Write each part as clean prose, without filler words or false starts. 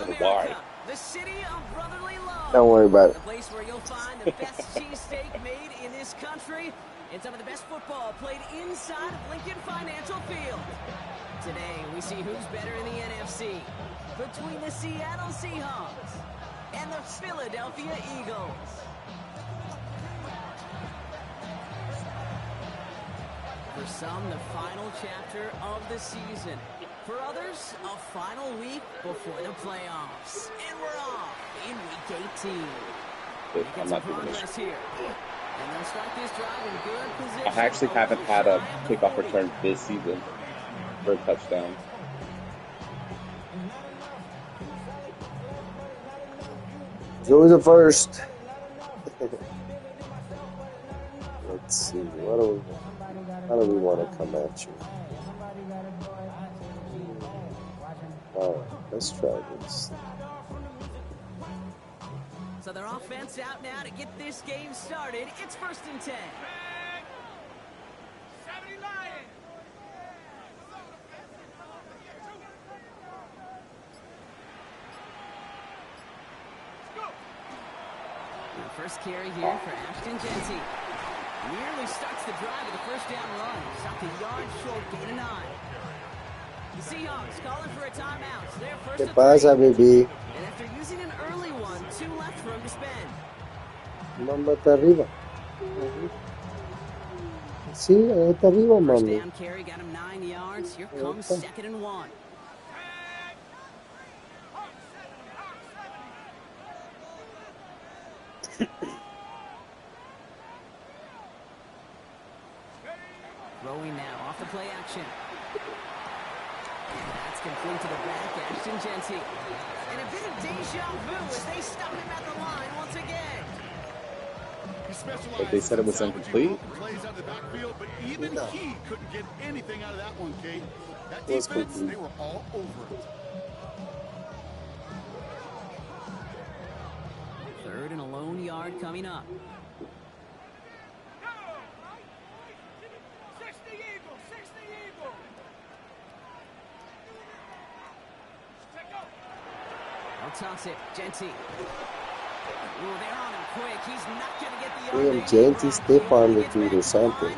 almost like why. The city of brotherly love. Don't worry about it. The place where you'll find the best cheesesteak made in this country and some of the best football played inside of Lincoln Financial Field. Today, we see who's better in the NFC between the Seattle Seahawks and the Philadelphia Eagles. For some, the final chapter of the season. For others, a final week before the playoffs. And we're off in Week 18. I'm not doing this. Here. And they'll start this drive in good position. I actually haven't had a kickoff return this season for a touchdown. It's always a first. Let's see. How do we want to come at you? Alright, let's try this. So their offense out now to get this game started. It's 1st and 10. The first carry here for Ashton Genty. Nearly starts the drive with a first down run. Stopped a yard short, gain of 9. The Seahawks calling for a timeout. So they're first ¿Qué pasa, baby? And after using an early one, 2 left for him to spend. Mamá está arriba. Sí, ahí está arriba, First mami. down carry got him 9 yards. Here comes 2nd and 1. Throwing now off the play action. That's complete to the back, Ashton Genty. And a bit of deja vu as they stop him at the line once again. But they said it was incomplete. Plays out of the backfield, but even he couldn't get anything out of that one, Kate. That defense, they were all over it. 3rd and a lone yard coming up. Toss it, Genty. Ooh, they're on him quick. He's not going to get the William Genty stiff arm the dude or something.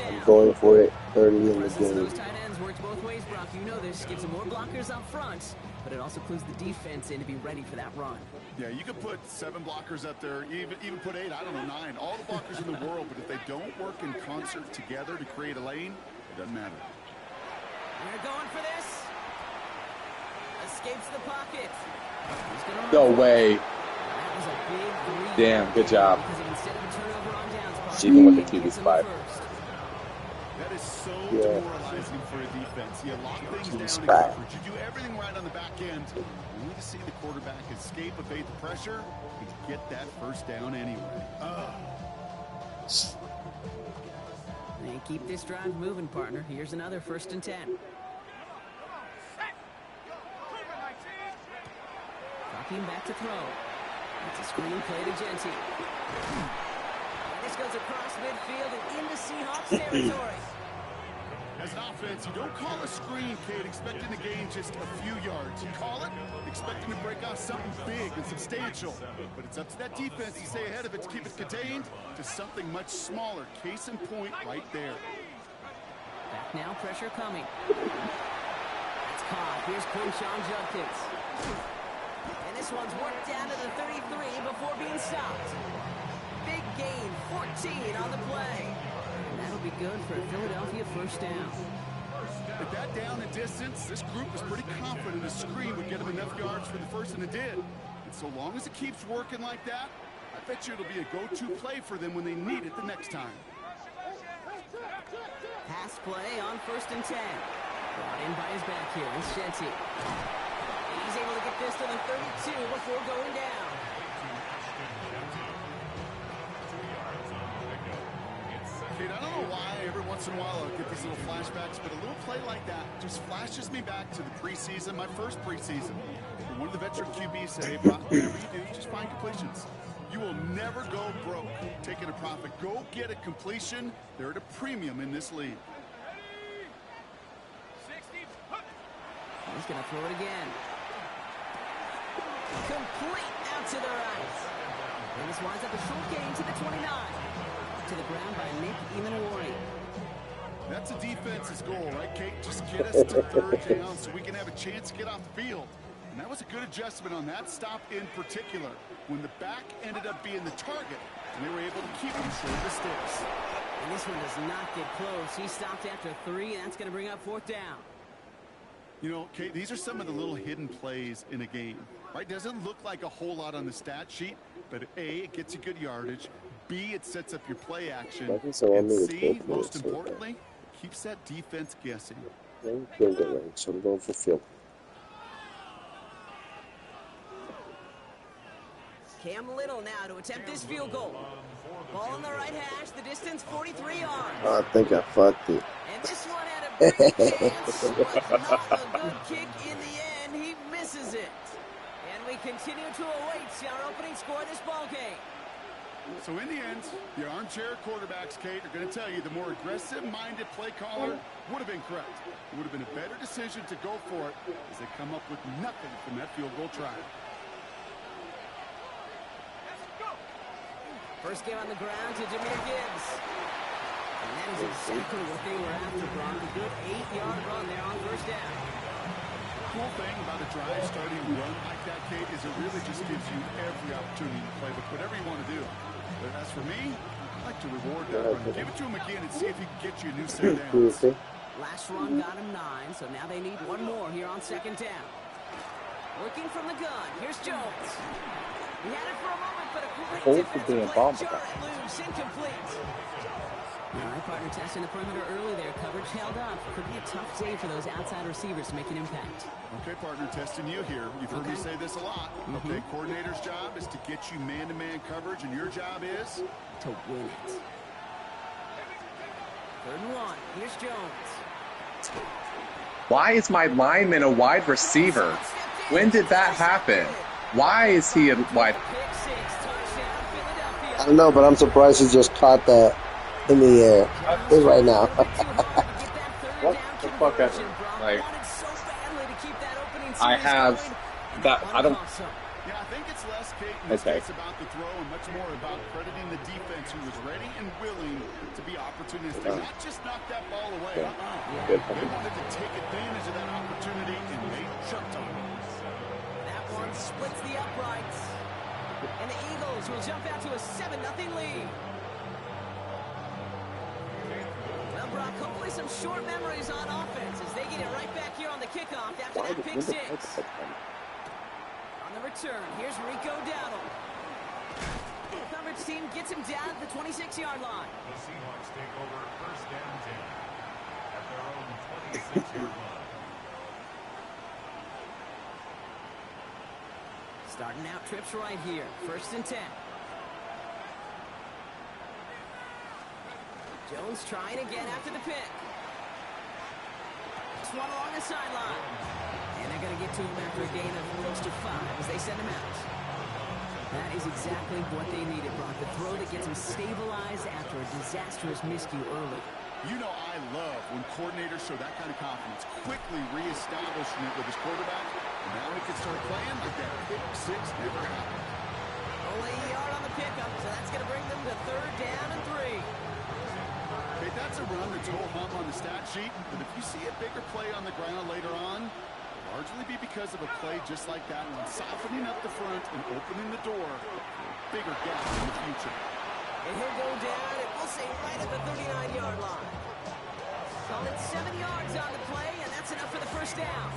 I'm going for it early in the game. Those tight ends works both ways, Brock. You know this. Get some more blockers up front, but it also clues the defense in to be ready for that run. Yeah, you could put 7 blockers up there, even put 8, I don't know, 9. All the blockers in the world, but if they don't work in concert together to create a lane, it doesn't matter. We're going for this. Escapes the pocket. No way. Damn, good job. Even with the QB5. That is so demoralizing for a defense. You lock things down in coverage. You do everything right on the back end. Only to see the quarterback escape, evade the pressure, and to get that first down anyway. And keep this drive moving, partner. Here's another 1st and 10. Dropping back to throw. It's a screen play to Genty. This goes across midfield and into Seahawks territory. As an offense, you don't call a screen, Kate, expecting to gain just a few yards. You call it expecting to break out something big and substantial. But it's up to that defense to stay ahead of it, to keep it contained to something much smaller. Case in point right there. Back now, pressure coming. That's caught. Here's Quinshon Judkins. And this one's worked down to the 33 before being stopped. Big gain, 14 on the play. And that'll be good for a Philadelphia first down. With that down and distance, this group was pretty confident a screen would get them enough yards for the first, and it did. And so long as it keeps working like that, I bet you it'll be a go-to play for them when they need it the next time. Pass play on 1st and 10. Brought in by his back here is Genty. He's able to get this to the 32 before going down. Kate, I don't know why every once in a while I'll get these little flashbacks, but a little play like that just flashes me back to the preseason, my first preseason. And one of the veteran QBs said, hey, Brock, whatever you do, just find completions. You will never go broke taking a profit. Go get a completion. They're at a premium in this league. He's going to throw it again. This winds up a short gain to the 29. To the ground by Nick Emanwari. That's a defense's goal, right, Kate? Just get us to third down so we can have a chance to get off the field. And that was a good adjustment on that stop in particular, when the back ended up being the target, and they were able to keep him short of the sticks. And this one does not get close. He stopped after 3, and that's going to bring up 4th down. You know, Kate, these are some of the little hidden plays in a game, right? Doesn't look like a whole lot on the stat sheet, but A, it gets you good yardage. B, it sets up your play action. And C, most importantly, keeps that defense guessing. Field goal range, so I'm going for field. Cam Little now to attempt this field goal. Ball on the right hash, the distance 43 yards. I think I fucked it. And this one had a great chance, but not a good kick in the end. He misses it. And we continue to await our opening score of this ball game. So in the end, the armchair quarterbacks, Kate, are going to tell you the more aggressive-minded play caller would have been correct. It would have been a better decision to go for it as they come up with nothing from that field goal try. First game on the ground to Jahmyr Gibbs. And that is exactly what they were after, Brock. A good 8-yard run there on first down. The cool thing about a drive starting to run like that, Kate, is it really just gives you every opportunity to play with whatever you want to do. But as for me, I'd like to reward that run. Give it to him again and see if he can get you a new set of downs. Last run got him 9, so now they need one more here on 2nd down. Working from the gun. Here's Jones. He had it for a moment, but a great defensive play. Jar it loose, incomplete. All right, partner testing the perimeter early there. Coverage held up. Could be a tough day for those outside receivers to make an impact. Okay, partner, testing you here. You've heard me say this a lot. Okay, coordinator's job is to get you man-to-man coverage, and your job is? To win it. 3rd and 1. Here's Jones. Why is my lineman a wide receiver? When did that happen? Why is he a wide? I don't know, but I'm surprised he just caught that in the air. It's right now. What the fuck ever? Like, I have that. I don't. Yeah, I think it's less, Kate, in this case about the throw and much more about crediting the defense who was ready and willing to be opportunistic, not just knock that ball away. They wanted to take advantage of that opportunity, and they jumped on it. Splits the uprights. And the Eagles will jump out to a 7-0 lead. Well, Brock, hopefully some short memories on offense as they get it right back here on the kickoff after that pick 6. On the return, here's Rico Dowdle. The coverage team gets him down at the 26-yard line. The Seahawks take over 1st and 10 at their own 26-yard line. Starting out trips right here. 1st and 10. Jones trying again after the pick. One along the sideline. And they're going to get to him after a gain of close to 5 as they send him out. That is exactly what they needed, Brock. The throw that gets him stabilized after a disastrous miscue early. You know I love when coordinators show that kind of confidence, quickly reestablishing it with his quarterback, and now he can start playing like that pick 6 never happened. Only a yard on the pickup, so that's going to bring them to 3rd down and 3. Okay, that's a run that's ho-hum on the stat sheet, but if you see a bigger play on the ground later on, it'll largely be because of a play just like that one, softening up the front and opening the door for bigger gaps in the future. And he'll go down, and we'll say right at the 39-yard line. Call it 7 yards on the play, and that's enough for the 1st down.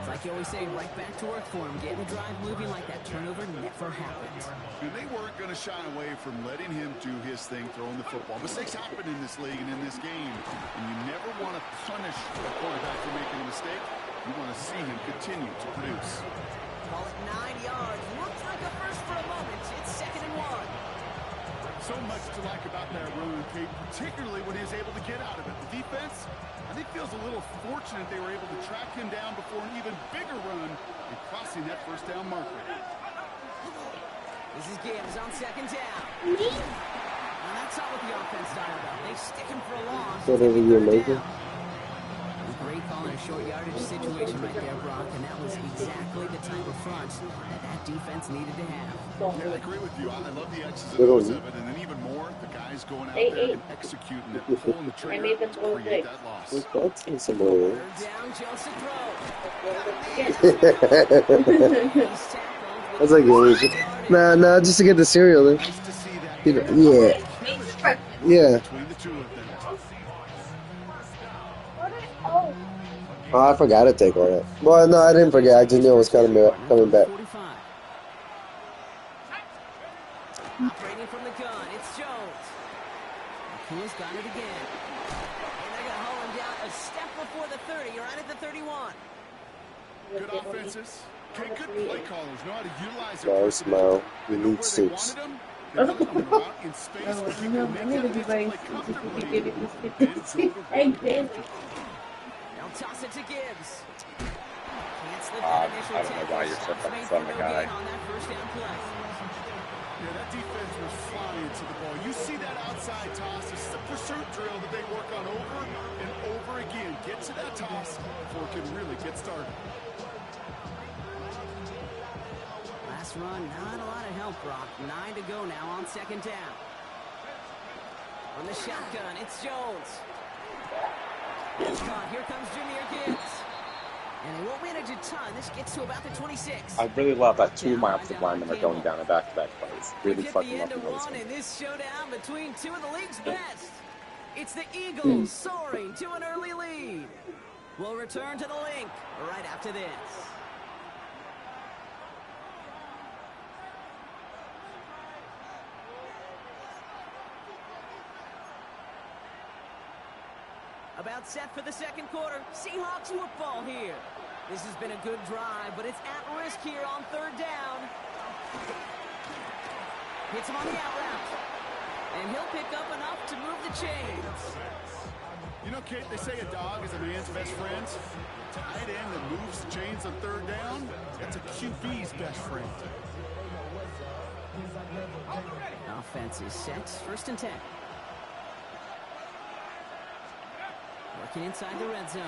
It's like you always say, right back to work for him. Getting the drive moving like that turnover never happened. And they weren't going to shy away from letting him do his thing, throwing the football. Mistakes happen in this league and in this game, and you never want to punish a quarterback for making a mistake. You want to see him continue to produce. Call it 9 yards. Looks like a first for a moment. It's 2nd and 1. So much to like about that run, Kate, particularly when he was able to get out of it. The defense, I think, feels a little fortunate they were able to track him down before an even bigger run and crossing that 1st down marker. This is Gibbs on 2nd down. And that's not what the offense style about. They stick him for a loss. What are you making? Great calling a short yardage situation right there, Brock, and that was exactly the type of front that defense needed to have. Yeah, I agree with you. I love the X's and Good O's on of it, and then even more, the guys going out Eight, there eight. and executing it, pulling the trigger made them to go create six. that loss. We got some similar. Third down, Joseph I was like, nah, just to get the cereal. Then. Nice to see that. You know, yeah. Between the two of them. Oh, I forgot to take on it. Well, no, I didn't forget. I just knew it was coming back. Operating from the gun, it's Jones. Who's got it again? And they're going to haul him down a step before the 30. You're right at the 31. Good offenses. Okay, good play callers know how to utilize their No, personnel. smile. They You know need where they six. wanted them. They let them go out in space. No, where they no, can I make need to that be play very comfortably. specific. Give it Bend this over, Egg run, this. Now toss it to Gibbs. Can't slip I that initial don't know why tackle. you're so Stops fucking made son for of a no guy. gain on that first down play. Yeah, that defense was flying to the ball. You see that outside toss. This is a pursuit drill that they work on over and over again. Get to that toss before it can really get started. Last run, not a lot of help, Brock. 9 to go now on second down. On the shotgun, it's Jones. It's caught. Here comes Jameer Gibbs. And they won't manage a ton. This gets to about the 26. I really love that two of my offensive linemen are going down in back-to-back plays. Really Get fucking the love end the of ways. one in this showdown between two of the league's best. It's the Eagles soaring to an early lead. We'll return to the link right after this. About set for the second quarter. Seahawks football here. This has been a good drive, but it's at risk here on third down. Hits him on the out route. And he'll pick up enough to move the chains. You know, Kate, they say a dog is a man's best friend. Tight end that moves the chains on third down, that's a QB's best friend. Offense is set. First and 10. Working inside the red zone.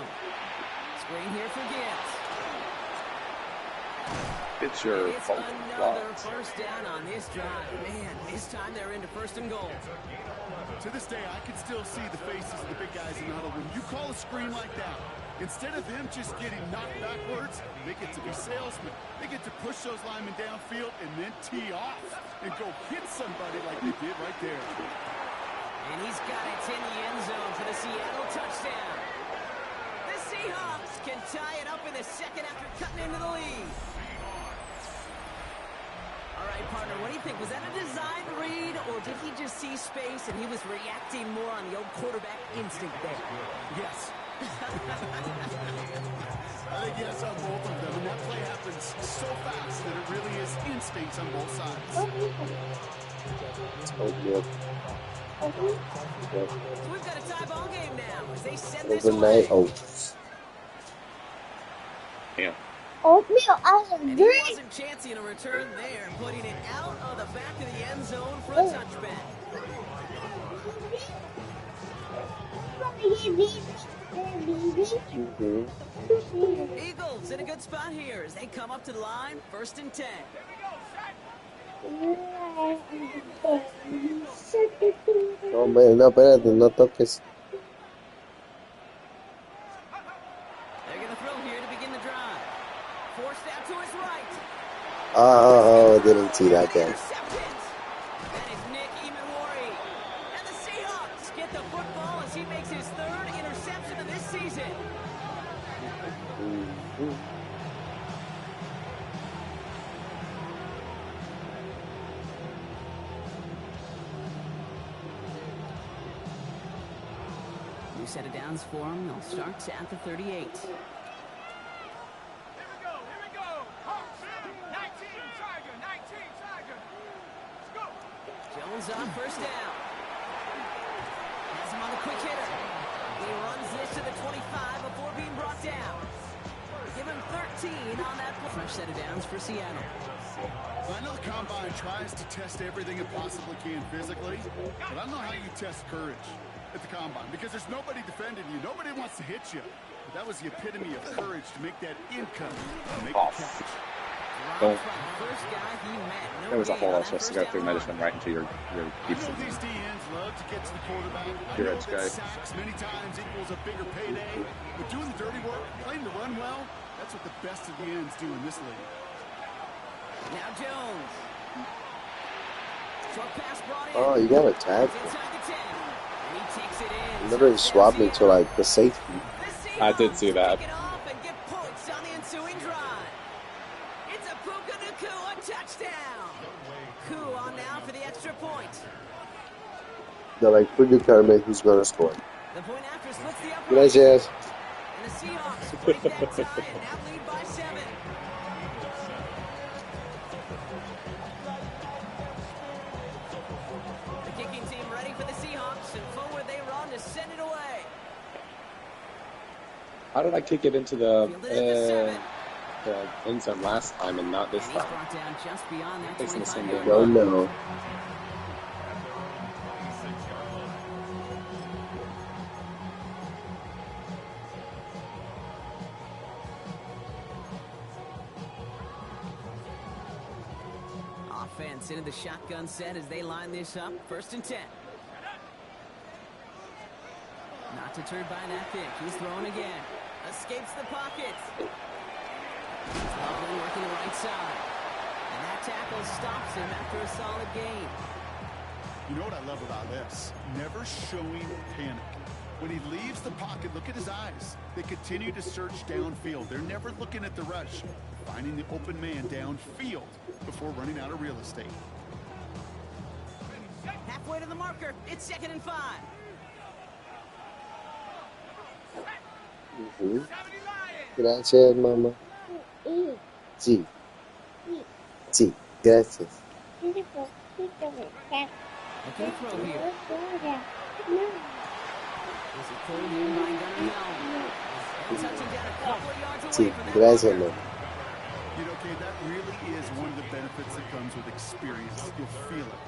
Screen here for Gibbs. It's your It's fault. another first down on this drive. Man, this time they're into first and goal. To this day, I can still see the faces of the big guys in the huddle. When you call a screen like that, instead of them just getting knocked backwards, they get to be salesmen. They get to push those linemen downfield and then tee off and go hit somebody like they did right there. And he's got it in the end zone for the Seattle touchdown. The Seahawks can tie it up in the second after cutting into the lead. All right, partner, what do you think? Was that a design read, or did he just see space and he was reacting more on the old quarterback instinct there? Yes. I think yes on both of them. And that play happens so fast that it really is instincts on both sides. Oh, yeah. So we've got a tie ball game now as they send this Overnight away. oats. Damn. Oatmeal ice And he cream. wasn't chancing a return there, putting it out of the back of the end zone for a touchback. Eagles in a good spot here as they come up to the line, first and 10. No, hombre, no, espérate, no toques. They're going to throw here to begin the drive. Forced out to his right. Oh, didn't see that guy. Intercepted. That is Nick Imawari. And the Seahawks get the football as he makes his third interception of this season. New set of downs for him. They'll start at the 38. Here we go. 19 Tiger. Let's go. Jones on first down. Has him on the quick hitter. He runs this to the 25 before being brought down. Give him 13 on that fresh set of downs for Seattle. I know the combine tries to test everything it possibly can physically, but I don't know how you test courage at the combine because there's nobody defending you. Nobody wants to hit you. But that was the epitome of courage to make that income, to make Oh. the catch. Don't. First guy he met. No There was a gain hole I on was that supposed to first go through, and I just went right into your I keeps. know these DNs love to get to the quarterback. I Your know edge that guy. sacks many times equals a bigger payday. But doing the dirty work, playing to run well, that's what the best of the ends do in this league. Now Jones. Short pass brought in. Oh, you got a tag. It's inside the 10. And he takes it in. Literally swapped me to like the safety. The I did see Seahawks that. pick it off and get points on the ensuing drive. It's a Puka Nacua touchdown. Koo on now for the extra point. They're like, who determine who's gonna score? The point after splits the upright. Gracias. And the Seahawks break that tie and now lead by 7. The kicking team ready for the Seahawks, and forward they run to send it away. How did I kick it into Fielded at the 7. the end zone last time and not this And he's time? brought down just beyond that Facing the same 25-yard game. line. Don't know. Offense into the shotgun set as they line this up. 1st and 10. Not deterred by that pick. He's throwing again. Escapes the pocket. Loveland working the right side. And that tackle stops him after a solid gain. You know what I love about this? Never showing panic. When he leaves the pocket, look at his eyes. They continue to search downfield. They're never looking at the rush. Finding the open man downfield before running out of real estate. Halfway to the marker. It's 2nd and 5. Gracias, mamá. Sí. Sí, gracias. Looking to throw here. Is it pulled in by Gunnar Helm? And touching down a couple of yards away Sí, from that gracias, marker. mamá. You know, Kay, that really is one of the benefits that comes with experience. You'll feel it.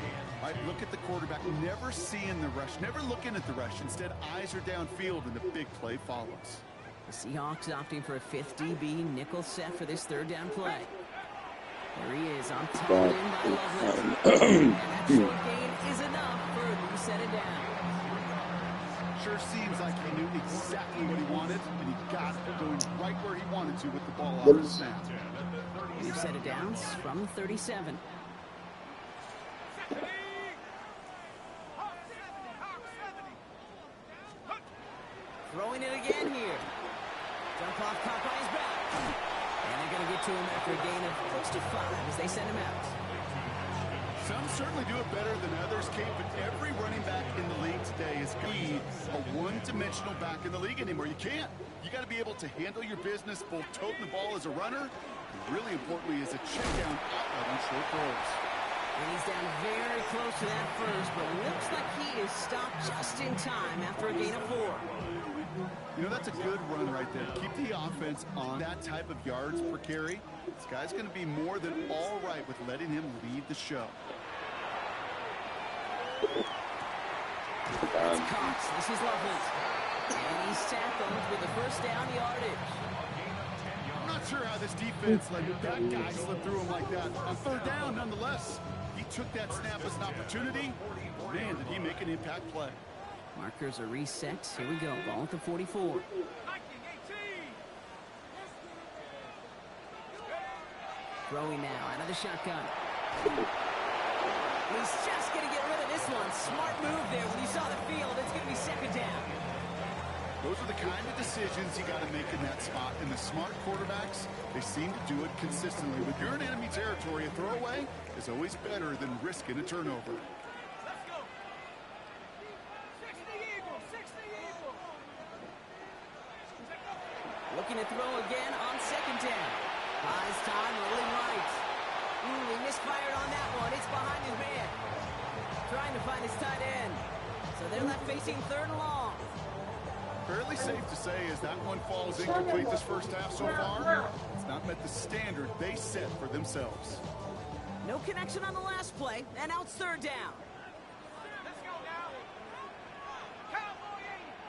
Right? Look at the quarterback, never seeing the rush, never looking at the rush. Instead, eyes are downfield, and the big play follows. The Seahawks opting for a 5th DB nickel set for this 3rd down play. There he is on top of him by Loveland. And that short gain is enough for a new set of downs. Sure seems like he knew exactly what he wanted, and he got it going right where he wanted to with the ball out of the snap. New set of downs from 37. Throwing it again here. Jump off caught by his back. And they're going to get to him after a gain of close to 5 as they send him out. Some certainly do it better than others, Kate, but every running back in the league today is be a one-dimensional back in the league anymore. You can't. You got to be able to handle your business, both toting the ball as a runner, and really importantly as a check down outlet on short throws. And he's down very close to that first, but looks like he is stopped just in time after a gain of 4. You know, that's a good run right there. Keep the offense on that type of yards per carry. This guy's going to be more than all right with letting him lead the show. It's Cox. This is Loveland. And he's tackled with the 1st down yardage. I'm not sure how this defense let that guy slip through him like that. On 3rd down, nonetheless, he took that snap as an opportunity. Man, did he make an impact play. Markers are reset. Here we go. Ball at the 44. Throwing now out of the shotgun. He's just going to get rid of this one. Smart move there. When you saw the field, it's going to be 2nd down. Those are the kind of decisions you got to make in that spot. And the smart quarterbacks, they seem to do it consistently. When you're in enemy territory, a throwaway is always better than risking a turnover. Looking to throw again on 2nd down. Buys time, rolling right. He misfired on that one. It's behind his man. Trying to find his tight end. So they're left facing 3rd and long. Fairly safe to say as that one falls incomplete this first half so far, it's not met the standard they set for themselves. No connection on the last play, and now it's 3rd down.